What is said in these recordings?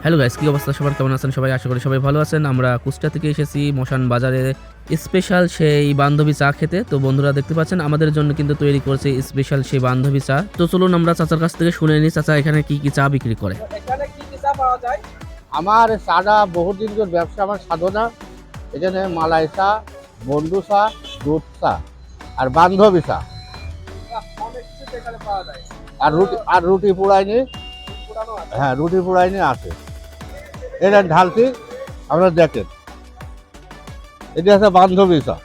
Hello guys, কি অবস্থা সবার? কেমন আছেন সবাই? আশা করি সবাই ভালো আছেন। আমরা কুষ্টিয়া থেকে এসেছি মশান বাজারে স্পেশাল সেই বান্ধবী চা খেতে। তো বন্ধুরা দেখতে পাচ্ছেন আমাদের জন্য কিন্তু তৈরি করেছে স্পেশাল সেই বান্ধবী চা। তো চলুন আমরা চাচার কাছ থেকে শুনে নিই চাচা এখানে কি কি চা বিক্রি করে। এখানে কি কি চা পাওয়া যায়? আমার চাটা বহুদিন ধরে ব্যবসা, আমার সাধনা। এখানে মালাই চা, বন্ধু চা, দুধ চা আর বান্ধবী চা অনেক কিছু তো এখানে পাওয়া যায়। আর রুটি পোড়াইনি। পুরানো আছে। হ্যাঁ, রুটি পোড়াইনি আছে। এটা ঢালছি, আপনারা দেখেন। এটা হচ্ছে বান্ধবী চা।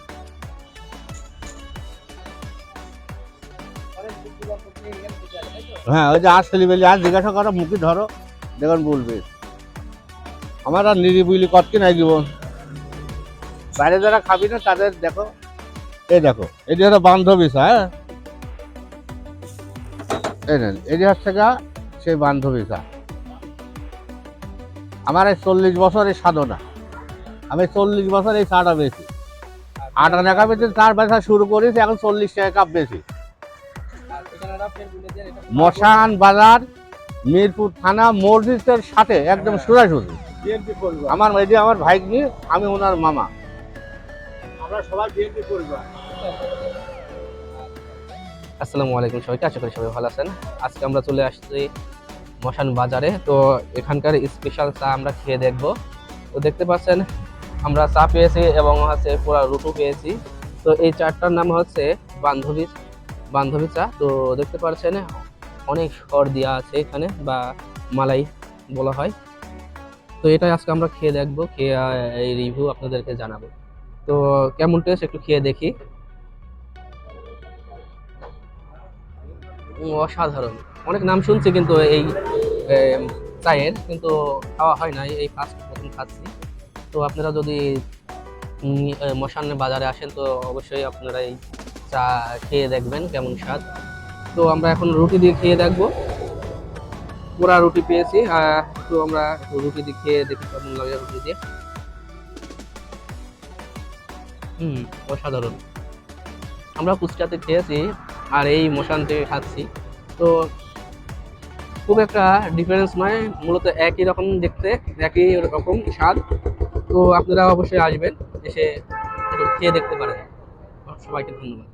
অনেক বুদ্ধিমান বুদ্ধি এখানে থেকে আসে, তাই তো? হ্যাঁ, ওই যে আর ছেলেবেলি আর জিজ্ঞাসা করো, মুখে ধরো, দেখুন বলবে। আমার আর নিরিবিলি কতকি নাই জীবন। বাইরে যারা খাবি না তাদের দেখো, এই দেখো, এটি হচ্ছে বান্ধবী চা। হ্যাঁ, এই নেন, এটি হচ্ছে গা সেই বান্ধবী চা। আমার এই 40 বছরের সাধনা। আমি 40 বছর এই চাটা বেশি। 8 টাকা বেশি চার বেচা শুরু করেছি, এখন 40 টাকা কাপ বেশি। আর ঠিকানাটা ফের বলে দেন, এটা মশান বাজার, মিরপুর থানা, মসজিদের সাথে একদম সোজাসুজি। বিএনপি করবো। আমার এটি আমার ভাইগনি, আমি ওনার মামা। আমরা সবাই বিএনপি করবো। আসসালামু আলাইকুম সবাইকে, আশা করি সবাই ভালো আছেন। আজকে আমরা চলে আসছি মশান বাজারে। তো এখানকার স্পেশাল চা আমরা খেয়ে দেখব। তো দেখতে পাচ্ছেন আমরা চা পেয়েছি এবং হচ্ছে পুরা রুটু পেয়েছি। তো এই চাটার নাম হচ্ছে বান্ধবী বান্ধবী চা। তো দেখতে পাচ্ছেন অনেক স্বর দেওয়া আছে এখানে, বা মালাই বলা হয়। তো এটাই আজকে আমরা খেয়ে দেখবো, খেয়ে এই রিভিউ আপনাদেরকে জানাবো। তো কেমন টেস্ট একটু খেয়ে দেখি। অসাধারণ। অনেক নাম শুনছি কিন্তু এই চায়ের, কিন্তু খাওয়া হয় না, এই ফার্স্ট প্রথম খাচ্ছি। তো আপনারা যদি মশান বাজারে আসেন তো অবশ্যই আপনারা এই চা খেয়ে দেখবেন কেমন স্বাদ। তো আমরা এখন রুটি দিয়ে খেয়ে দেখবো। পুরা রুটি পেয়েছি, তো আমরা রুটি দিয়ে খেয়ে দেখি কেমন লাগে রুটি দিয়ে। অসাধারণ। আমরা কুষ্টিয়াতে খেয়েছি আর এই মশান থেকে খাচ্ছি, তো খুব একটা ডিফারেন্স নয়, মূলত একই রকম দেখতে, একই রকম স্বাদ। তো আপনারা অবশ্যই আসবেন, এসে একটু খেয়ে দেখতে পারেন। সবাইকে ধন্যবাদ।